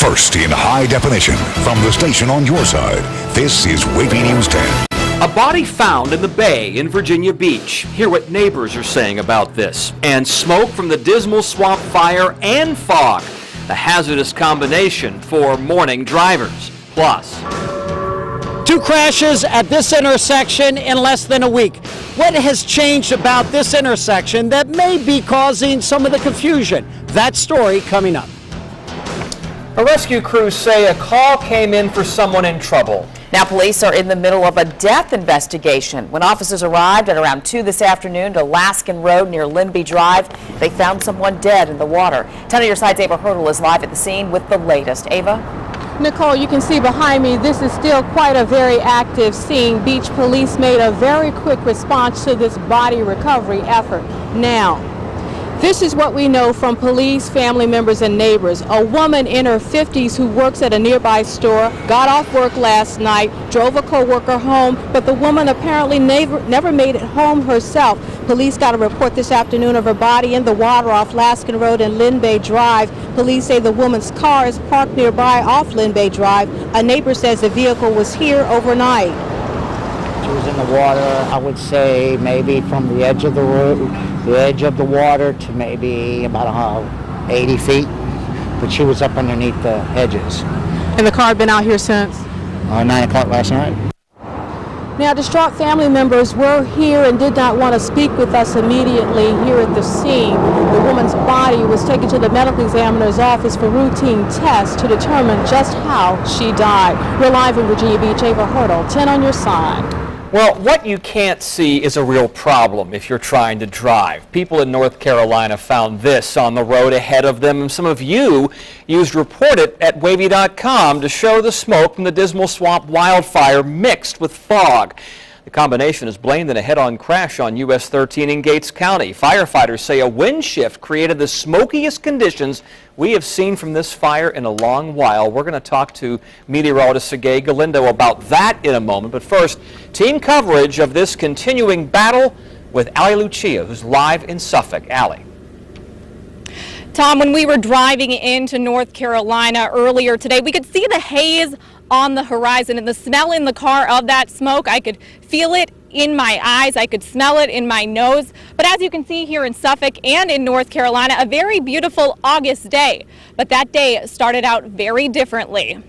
First in high definition from the station on your side, this is WAVY News 10. A body found in the bay in Virginia Beach. Hear what neighbors are saying about this. And smoke from the Dismal Swamp fire and fog. The hazardous combination for morning drivers. Plus, 2 crashes at this intersection in less than a week. What has changed about this intersection that may be causing some of the confusion? That story coming up. a rescue crews say a call came in for someone in trouble. Now police are in the middle of a death investigation. When officers arrived at around 2 this afternoon to Laskin Road near Linby Drive, they found someone dead in the water. 10 on your side's Ava Hurdle is live at the scene with the latest. Ava? Nicole, you can see behind me, this is still quite a very active scene. Beach police made a very quick response to this body recovery effort. Now, this is what we know from police, family members, and neighbors. A woman in her 50s who works at a nearby store got off work last night, drove a co-worker home, but the woman apparently never made it home herself. Police got a report this afternoon of her body in the water off Laskin Road and Lynn Bay Drive. Police say the woman's car is parked nearby off Lynn Bay Drive. A neighbor says the vehicle was here overnight. She was in the water, I would say maybe from the edge of the road, the edge of the water to maybe about 80 feet, but she was up underneath the hedges. And the car had been out here since? 9 o'clock last night. Now, distraught family members were here and did not want to speak with us immediately here at the scene. The woman's body was taken to the medical examiner's office for routine tests to determine just how she died. We're live in Virginia Beach. Ava Hurdle, 10 on your side. Well, what you can't see is a real problem if you're trying to drive. People in North Carolina found this on the road ahead of them, and some of you used Report It at WAVY.com to show the smoke from the Dismal Swamp wildfire mixed with fog. The combination is blamed in a head-on crash on US 13 in Gates County. Firefighters say a wind shift created the smokiest conditions we have seen from this fire in a long while. We're going to talk to meteorologist Sergey Galindo about that in a moment. But first, team coverage of this continuing battle with Allie Lucia, who's live in Suffolk. Allie. Tom, when we were driving into North Carolina earlier today, we could see the haze on the horizon and the smell in the car of that smoke. I could feel it in my eyes. I could smell it in my nose. But as you can see here in Suffolk and in North Carolina, a very beautiful August day. But that day started out very differently.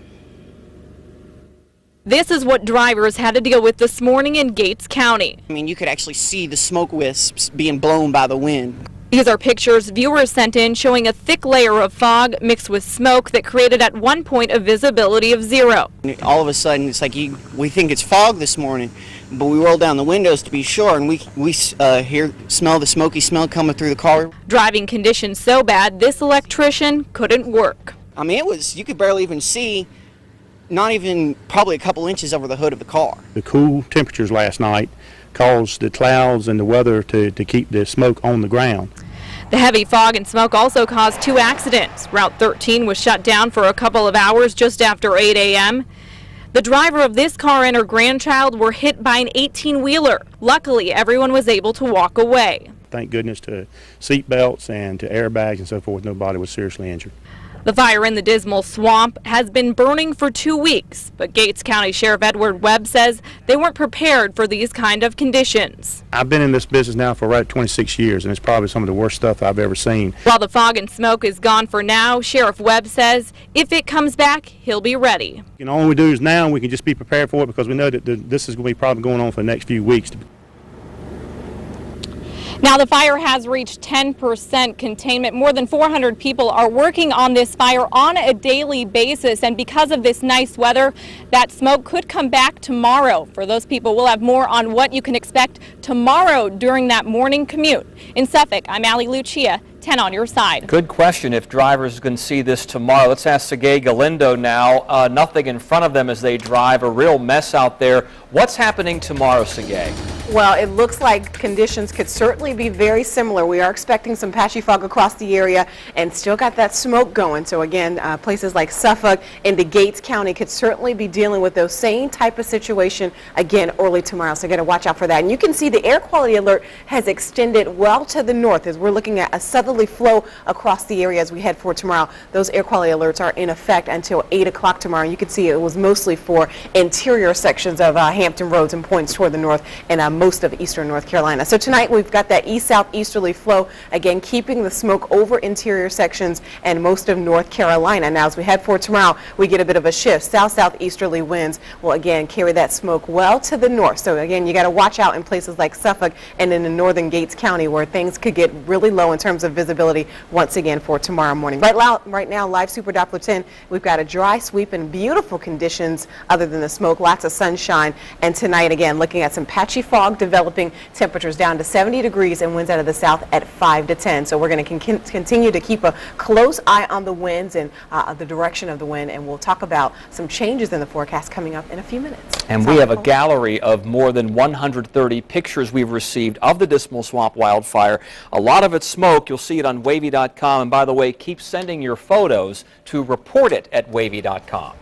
This is what drivers had to deal with this morning in Gates County. I mean, you could actually see the smoke wisps being blown by the wind. These are pictures viewers sent in showing a thick layer of fog mixed with smoke that created at one point a visibility of 0. All of a sudden, it's like we think it's fog this morning, but we roll down the windows to be sure, and we smell the smoky smell coming through the car. Driving conditions so bad, this electrician couldn't work. I mean, you could barely even see, not even probably a couple inches over the hood of the car. The cool temperatures last night caused the clouds and the weather to keep the smoke on the ground. The heavy fog and smoke also caused 2 accidents. Route 13 was shut down for a couple of hours just after 8 a.m. The driver of this car and her grandchild were hit by an 18-wheeler. Luckily, everyone was able to walk away. Thank goodness to seat belts and to airbags and so forth, nobody was seriously injured. The fire in the Dismal Swamp has been burning for 2 weeks, but Gates County Sheriff Edward Webb says they weren't prepared for these kind of conditions. I've been in this business now for right 26 years, and it's probably some of the worst stuff I've ever seen. While the fog and smoke is gone for now, Sheriff Webb says if it comes back, he'll be ready. All we do is now we can just be prepared for it because we know that this is going to be probably going on for the next few weeks. Now the fire has reached 10% containment. More than 400 people are working on this fire on a daily basis, and because of this nice weather, that smoke could come back tomorrow. For those people, we'll have more on what you can expect tomorrow during that morning commute. In Suffolk, I'm Allie Lucia, 10 on your side. Good question if drivers can see this tomorrow. Let's ask Sergey Galindo now. Nothing in front of them as they drive, a real mess out there. What's happening tomorrow, Sergey? Well, it looks like conditions could certainly be very similar. We are expecting some patchy fog across the area and still got that smoke going. So again, places like Suffolk into Gates County could certainly be dealing with those same type of situation again early tomorrow. So you got to watch out for that. And you can see the air quality alert has extended well to the north as we're looking at a southerly flow across the area as we head for tomorrow. Those air quality alerts are in effect until 8 o'clock tomorrow. You can see it was mostly for interior sections of Hampton roads and points toward the north and most of eastern North Carolina. So tonight we've got that east-southeasterly flow, again keeping the smoke over interior sections and most of North Carolina. Now as we head for tomorrow, we get a bit of a shift. South-southeasterly winds will again carry that smoke well to the north. So again, you got to watch out in places like Suffolk and in the northern Gates County where things could get really low in terms of visibility once again for tomorrow morning. Right now, live Super Doppler 10, we've got a dry sweep and beautiful conditions other than the smoke, lots of sunshine. And tonight again, looking at some patchy fog developing, temperatures down to 70 degrees and winds out of the south at 5 to 10. So we're going to continue to keep a close eye on the winds and the direction of the wind, and we'll talk about some changes in the forecast coming up in a few minutes. And we have a gallery of more than 130 pictures we've received of the Dismal Swamp wildfire. A lot of it's smoke. You'll see it on WAVY.com. And by the way, keep sending your photos to reportit@WAVY.com.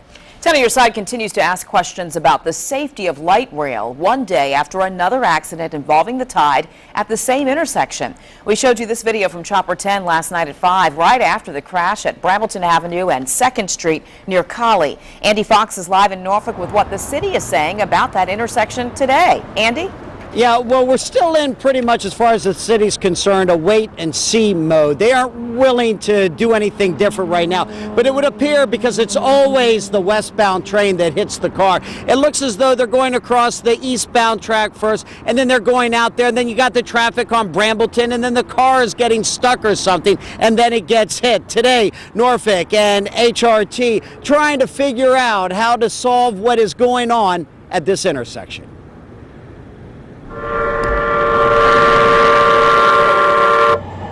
10 on your side continues to ask questions about the safety of light rail one day after another accident involving the tide at the same intersection. We showed you this video from Chopper 10 last night at 5, right after the crash at Brambleton Avenue and 2nd Street near Collie. Andy Fox is live in Norfolk with what the city is saying about that intersection today. Andy? Yeah, well, we're still in pretty much, as far as the city's concerned, a wait-and-see mode. They aren't willing to do anything different right now, but it would appear, because it's always the westbound train that hits the car, it looks as though they're going across the eastbound track first, and then they're going out there, and then you got the traffic on Brambleton, and then the car is getting stuck or something, and then it gets hit. Today, Norfolk and HRT trying to figure out how to solve what is going on at this intersection.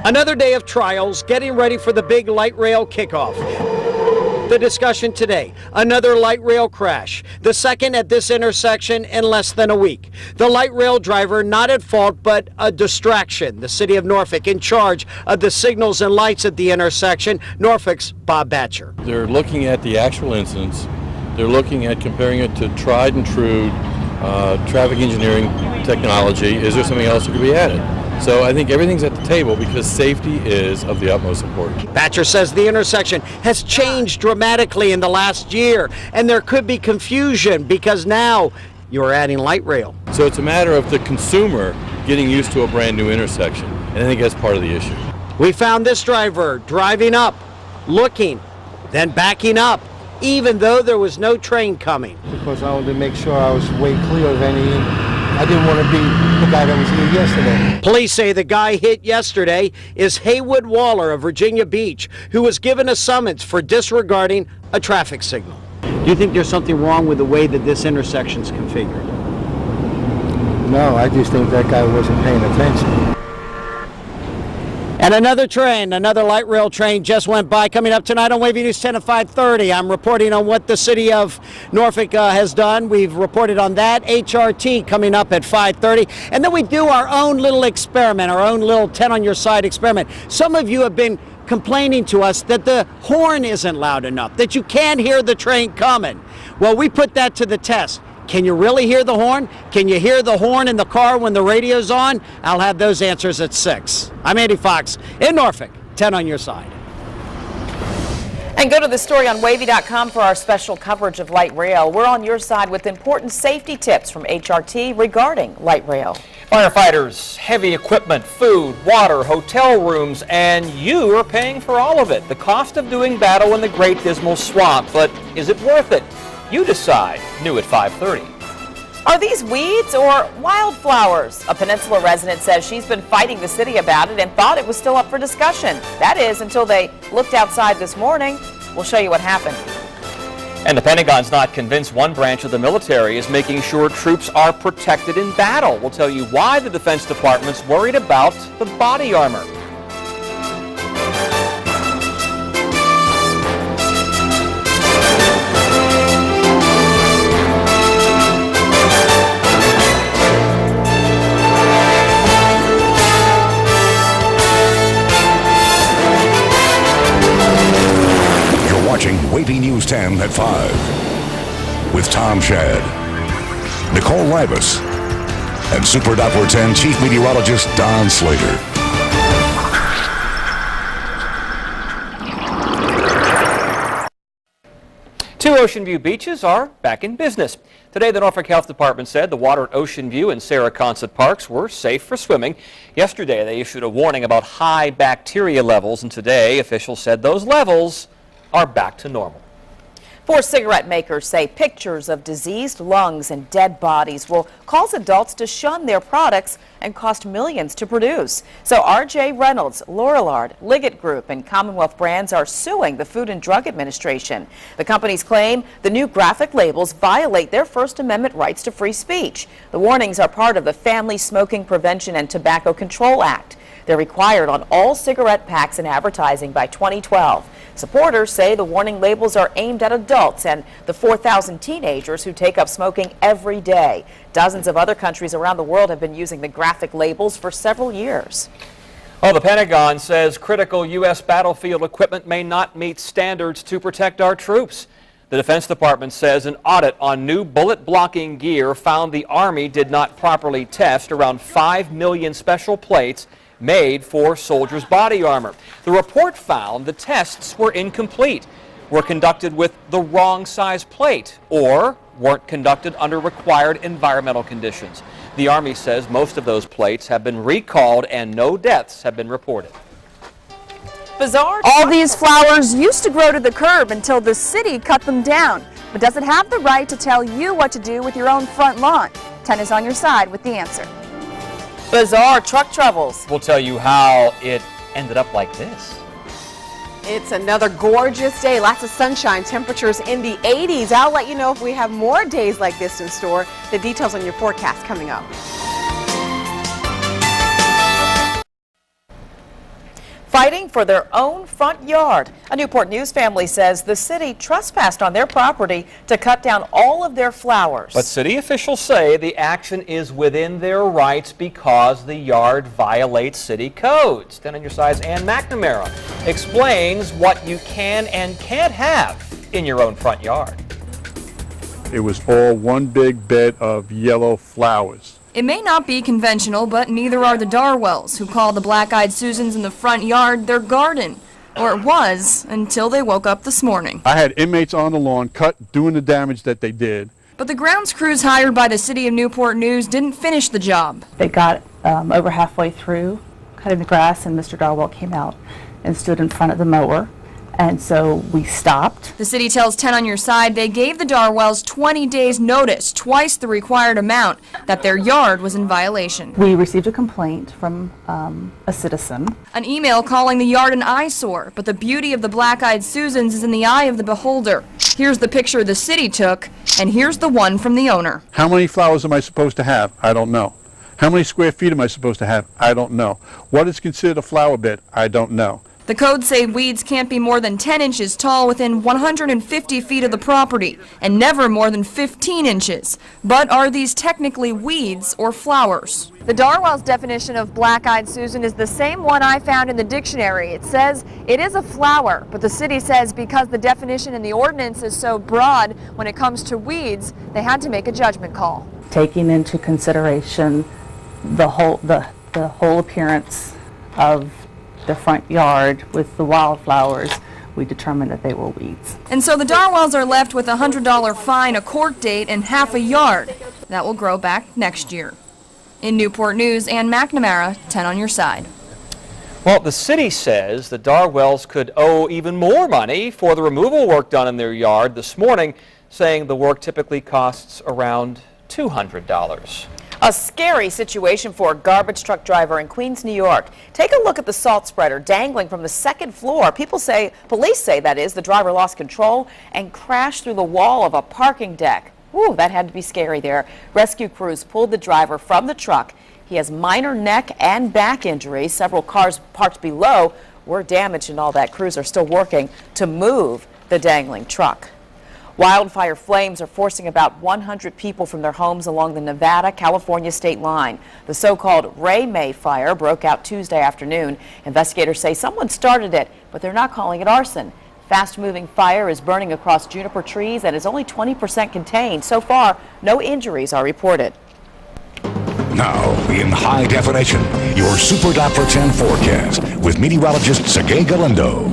Another day of trials, getting ready for the big light rail kickoff. The discussion today, another light rail crash, the second at this intersection in less than a week. The light rail driver not at fault, but a distraction. The city of Norfolk in charge of the signals and lights at the intersection. Norfolk's Bob Batcher. They're looking at the actual incidents. They're looking at comparing it to tried and true traffic engineering technology. Is there something else that could be added? So I think everything's at the table because safety is of the utmost importance. Batcher says the intersection has changed dramatically in the last year, and there could be confusion because now you're adding light rail. So it's a matter of the consumer getting used to a brand new intersection, and I think that's part of the issue. We found this driver driving up, looking, then backing up, even though there was no train coming. Because I wanted to make sure I was way clear of any. I didn't want to be the guy that was here yesterday. Police say the guy hit yesterday is Haywood Waller of Virginia Beach, who was given a summons for disregarding a traffic signal. Do you think there's something wrong with the way that this intersection's configured? No, I just think that guy wasn't paying attention. And another train, another light rail train just went by. Coming up tonight on WAVY News 10 at 5:30. I'm reporting on what the city of Norfolk has done. We've reported on that. HRT coming up at 5:30. And then we do our own little experiment, our own little 10 on your side experiment. Some of you have been complaining to us that the horn isn't loud enough, that you can't hear the train coming. Well, we put that to the test. Can you really hear the horn? Can you hear the horn in the car when the radio's on? I'll have those answers at 6. I'm Andy Fox in Norfolk, 10 on your side. And go to the story on WAVY.com for our special coverage of light rail. We're on your side with important safety tips from HRT regarding light rail. Firefighters, heavy equipment, food, water, hotel rooms, and you are paying for all of it. The cost of doing battle in the Great Dismal Swamp, but is it worth it? You decide. New at 5:30. Are these weeds or wildflowers? A Peninsula resident says she's been fighting the city about it and thought it was still up for discussion. That is, until they looked outside this morning. We'll show you what happened. And the Pentagon's not convinced one branch of the military is making sure troops are protected in battle. We'll tell you why the Defense Department's worried about the body armor. WAVY News 10 at 5 with Tom Shad, Nicole Ribas, and Super Doppler 10 Chief Meteorologist Don Slater. Two Ocean View beaches are back in business. Today, the Norfolk Health Department said the water at Ocean View and Sarah-Consett parks were safe for swimming. Yesterday, they issued a warning about high bacteria levels, and today, officials said those levels are back to normal. 4 cigarette makers say pictures of diseased lungs and dead bodies will cause adults to shun their products and cost millions to produce. So R.J. Reynolds, Lorillard, Liggett Group, and Commonwealth Brands are suing the Food and Drug Administration. The companies claim the new graphic labels violate their First Amendment rights to free speech. The warnings are part of the Family Smoking Prevention and Tobacco Control Act. They're required on all cigarette packs and advertising by 2012. Supporters say the warning labels are aimed at adults and the 4,000 teenagers who take up smoking every day. Dozens of other countries around the world have been using the graphic labels for several years. Well, the Pentagon says critical U.S. battlefield equipment may not meet standards to protect our troops. The Defense Department says an audit on new bullet-blocking gear found the Army did not properly test around 5 million special plates made for soldiers' body armor. The report found the tests were incomplete, were conducted with the wrong size plate, or weren't conducted under required environmental conditions. The Army says most of those plates have been recalled and no deaths have been reported. Bizarre. All these flowers used to grow to the curb until the city cut them down. But does it have the right to tell you what to do with your own front lawn? 10 is on your side with the answer. Bizarre truck troubles. We'll tell you how it ended up like this. It's another gorgeous day, lots of sunshine, temperatures in the 80s. I'll let you know if we have more days like this in store. The details on your forecast coming up. Fighting for their own front yard. A Newport News family says the city trespassed on their property to cut down all of their flowers. But city officials say the action is within their rights because the yard violates city codes. 10 on your side's Ann McNamara explains what you can and can't have in your own front yard. It was all one big bed of yellow flowers. It may not be conventional, but neither are the Darwells, who call the black-eyed Susans in the front yard their garden. Or it was, until they woke up this morning. I had inmates on the lawn doing the damage that they did. But the grounds crews hired by the city of Newport News didn't finish the job. They got over halfway through cutting the grass, and Mr. Darwell came out and stood in front of the mower. And so we stopped. The city tells 10 on your side they gave the Darwells 20 days notice, twice the required amount, that their yard was in violation. We received a complaint from a citizen. An email calling the yard an eyesore, but the beauty of the black-eyed Susans is in the eye of the beholder. Here's the picture the city took, and here's the one from the owner. How many flowers am I supposed to have? I don't know. How many square feet am I supposed to have? I don't know. What is considered a flower bed? I don't know. The codes say weeds can't be more than 10 inches tall within 150 feet of the property, and never more than 15 inches. But are these technically weeds or flowers? The Darwell's definition of black-eyed Susan is the same one I found in the dictionary. It says it is a flower, but the city says because the definition in the ordinance is so broad when it comes to weeds, they had to make a judgment call. Taking into consideration the whole appearance of the front yard with the wildflowers, we determined that they were weeds. And so the Darwells are left with a $100 fine, a court date, and half a yard. That will grow back next year. In Newport News, Ann McNamara, 10 on your side. Well, the city says the Darwells could owe even more money for the removal work done in their yard this morning, saying the work typically costs around $200. A scary situation for a garbage truck driver in Queens, New York. Take a look at the salt spreader dangling from the second floor. Police say that is, the driver lost control and crashed through the wall of a parking deck. Ooh, that had to be scary there. Rescue crews pulled the driver from the truck. He has minor neck and back injuries. Several cars parked below were damaged and all that. Crews are still working to move the dangling truck. Wildfire flames are forcing about 100 people from their homes along the Nevada-California state line. The so-called Ray May fire broke out Tuesday afternoon. Investigators say someone started it, but they're not calling it arson. Fast-moving fire is burning across juniper trees and is only 20% contained. So far, no injuries are reported. Now, in high definition, your Super Doppler 10 forecast with meteorologist Sergey Galindo.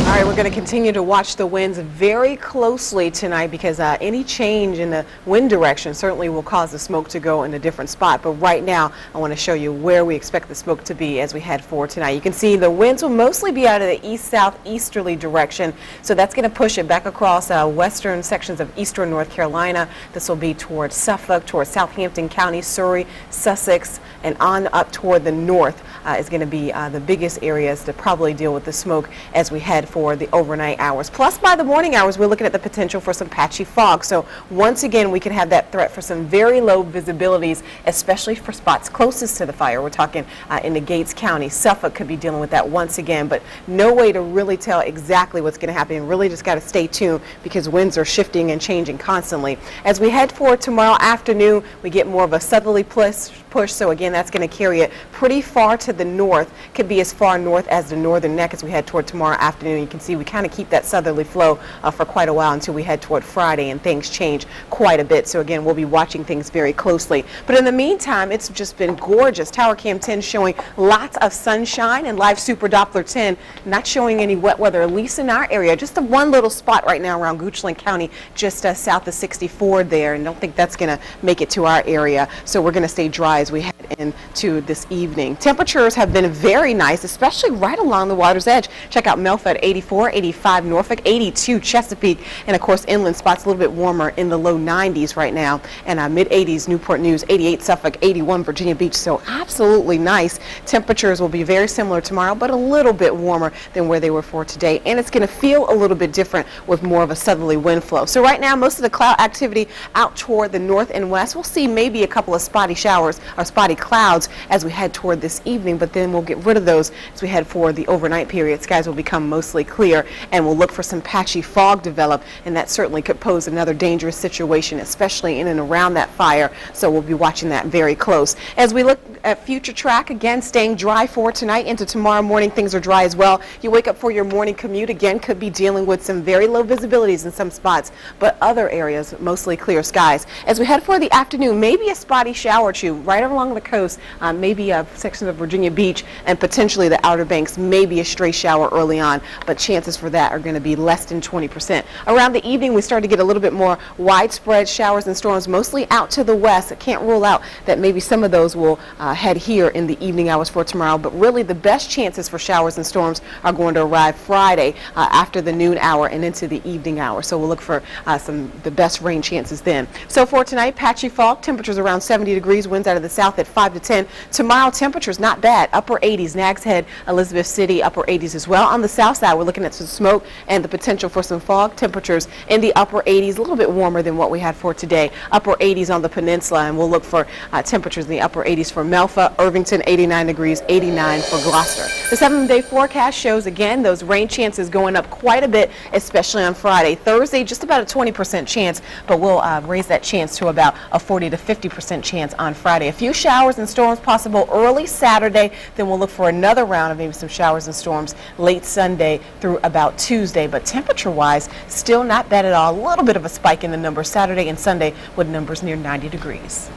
All right, we're going to continue to watch the winds very closely tonight because any change in the wind direction certainly will cause the smoke to go in a different spot. But right now, I want to show you where we expect the smoke to be as we head forward tonight. You can see the winds will mostly be out of the east-southeasterly direction, so that's going to push it back across western sections of eastern North Carolina. This will be towards Suffolk, towards Southampton County, Surrey, Sussex, and on up toward the north is going to be the biggest areas to probably deal with the smoke as we head for the overnight hours. Plus, by the morning hours, we're looking at the potential for some patchy fog. So once again, we could have that threat for some very low visibilities, especially for spots closest to the fire. We're talking in the Gates County. Suffolk could be dealing with that once again, but no way to really tell exactly what's going to happen. Really just got to stay tuned because winds are shifting and changing constantly. As we head forward tomorrow afternoon, we get more of a southerly push. So again, that's going to carry it pretty far to the north. Could be as far north as the northern neck as we head toward tomorrow afternoon. You can see we kind of keep that southerly flow for quite a while until we head toward Friday, and things change quite a bit. So again, we'll be watching things very closely. But in the meantime, it's just been gorgeous. Tower Cam 10 showing lots of sunshine, and live Super Doppler 10 not showing any wet weather, at least in our area. Just the one little spot right now around Goochland County, just south of 64 there, and don't think that's going to make it to our area. So we're going to stay dry as we head into this evening. Temperatures have been very nice, especially right along the water's edge. Check out Melfa at 84, 85 Norfolk, 82 Chesapeake, and of course inland spots a little bit warmer in the low 90s right now, and mid-80s Newport News, 88 Suffolk, 81 Virginia Beach. So absolutely nice. Temperatures will be very similar tomorrow, but a little bit warmer than where they were for today, and it's going to feel a little bit different with more of a southerly wind flow. So right now, most of the cloud activity out toward the north and west. We'll see maybe a couple of spotty showers or spotty clouds as we head toward this evening, but then we'll get rid of those as we head for the overnight period. Skies will become mostly clear, and we'll look for some patchy fog develop, and that certainly could pose another dangerous situation, especially in and around that fire. So we'll be watching that very close. As we look at future track, again, staying dry for tonight into tomorrow morning, things are dry as well. You wake up for your morning commute, again, could be dealing with some very low visibilities in some spots, but other areas, mostly clear skies. As we head for the afternoon, maybe a spotty shower or two right along the coast, maybe sections of Virginia Beach and potentially the Outer Banks, maybe a stray shower early on, but chances for that are going to be less than 20%. Around the evening, we start to get a little bit more widespread showers and storms, mostly out to the west. I can't rule out that maybe some of those will head here in the evening hours for tomorrow, but really the best chances for showers and storms are going to arrive Friday after the noon hour and into the evening hour. So we'll look for the best rain chances then. So for tonight, patchy fog, temperatures around 70 degrees, winds out of the south at 5 to 10. Tomorrow, temperatures not bad, upper 80s, Nags Head, Elizabeth City, upper 80s as well. On the south side, we're looking at some smoke and the potential for some fog. Temperatures in the upper 80s, a little bit warmer than what we had for today. Upper 80s on the peninsula, and we'll look for temperatures in the upper 80s for Melfa, Irvington, 89 degrees, 89 for Gloucester. The 7-day forecast shows, again, those rain chances going up quite a bit, especially on Friday. Thursday, just about a 20% chance, but we'll raise that chance to about a 40 to 50% chance on Friday. A few showers and storms possible early Saturday, then we'll look for another round of maybe some showers and storms late Sunday through about Tuesday, but temperature-wise, still not bad at all. A little bit of a spike in the numbers Saturday and Sunday with numbers near 90 degrees.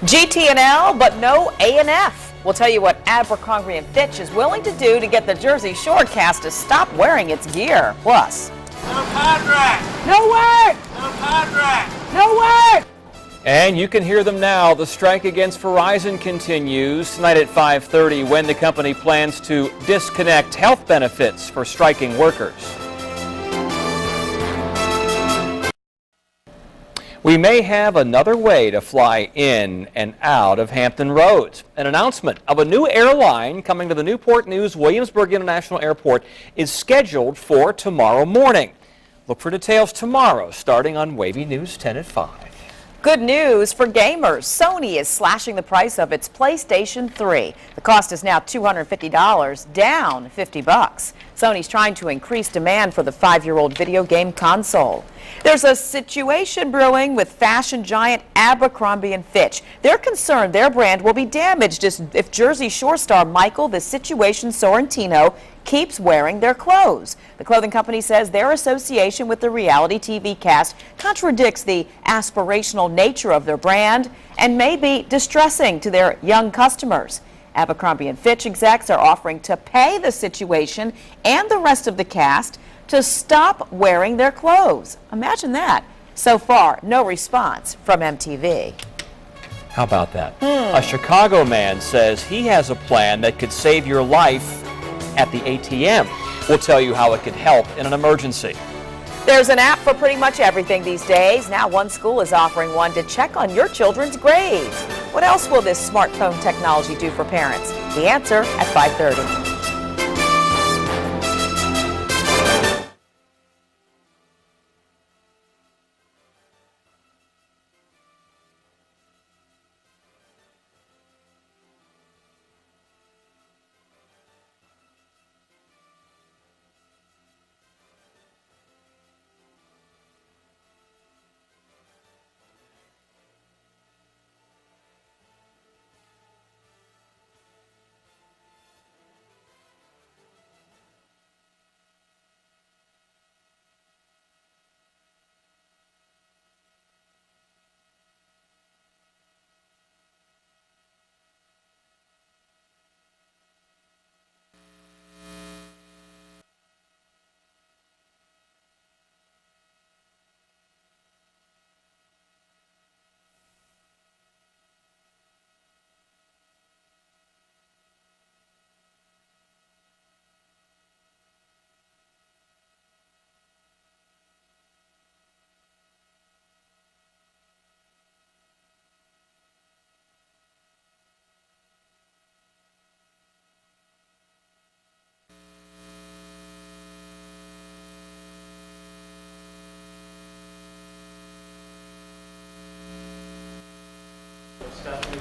GT&L, but no A&F. We'll tell you what Abercrombie & Fitch is willing to do to get the Jersey Shore cast to stop wearing its gear. Plus, no contract. No work. No contract. No work. And you can hear them now. The strike against Verizon continues tonight at 5:30 when the company plans to disconnect health benefits for striking workers. We may have another way to fly in and out of Hampton Roads. An announcement of a new airline coming to the Newport News Williamsburg International Airport is scheduled for tomorrow morning. Look for details tomorrow, starting on WAVY News 10 at 5. Good news for gamers. Sony is slashing the price of its PlayStation 3. The cost is now $250, down $50. Sony's trying to increase demand for the 5-year-old video game console. There's a situation brewing with fashion giant Abercrombie & Fitch. They're concerned their brand will be damaged if Jersey Shore star Michael the Situation Sorrentino keeps wearing their clothes. The clothing company says their association with the reality TV cast contradicts the aspirational nature of their brand and may be distressing to their young customers. Abercrombie & Fitch execs are offering to pay the Situation and the rest of the cast to stop wearing their clothes. Imagine that. So far, no response from MTV. How about that? A Chicago man says he has a plan that could save your life at the ATM. We'll tell you how it could help in an emergency. There's an app for pretty much everything these days. Now one school is offering one to check on your children's grades. What else will this smartphone technology do for parents? The answer at 5:30.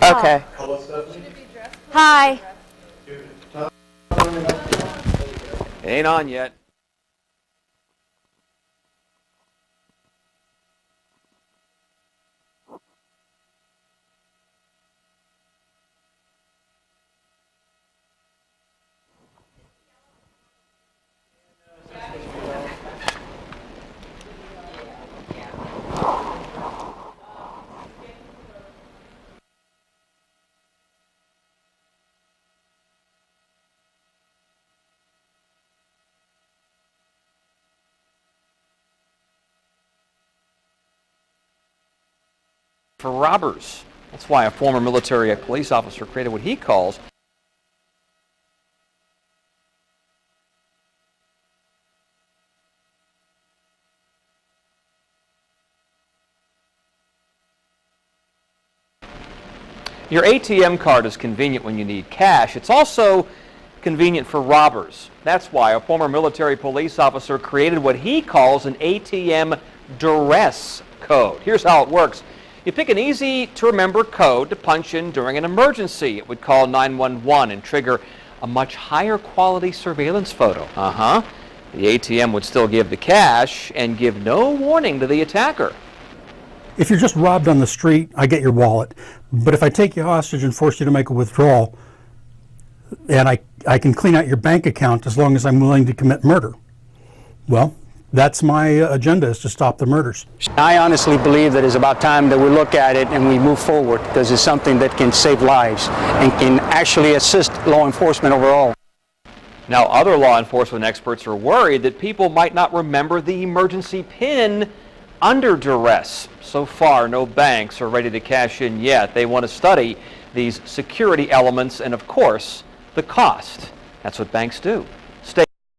Okay. Hi. Ain't on yet. For robbers. That's why a former military police officer created what he calls your ATM card is convenient when you need cash. It's also convenient for robbers. That's why a former military police officer created what he calls an ATM duress code. Here's how it works. You pick an easy-to-remember code to punch in during an emergency. It would call 911 and trigger a much higher quality surveillance photo. The ATM would still give the cash and give no warning to the attacker. If you're just robbed on the street, I get your wallet. But if I take you hostage and force you to make a withdrawal, and I can clean out your bank account as long as I'm willing to commit murder. Well, that's my agenda, is to stop the murders. I honestly believe that it's about time that we look at it and we move forward, because it's something that can save lives and can actually assist law enforcement overall. Now, other law enforcement experts are worried that people might not remember the emergency PIN under duress. So far, no banks are ready to cash in yet. They want to study these security elements and, of course, the cost. That's what banks do.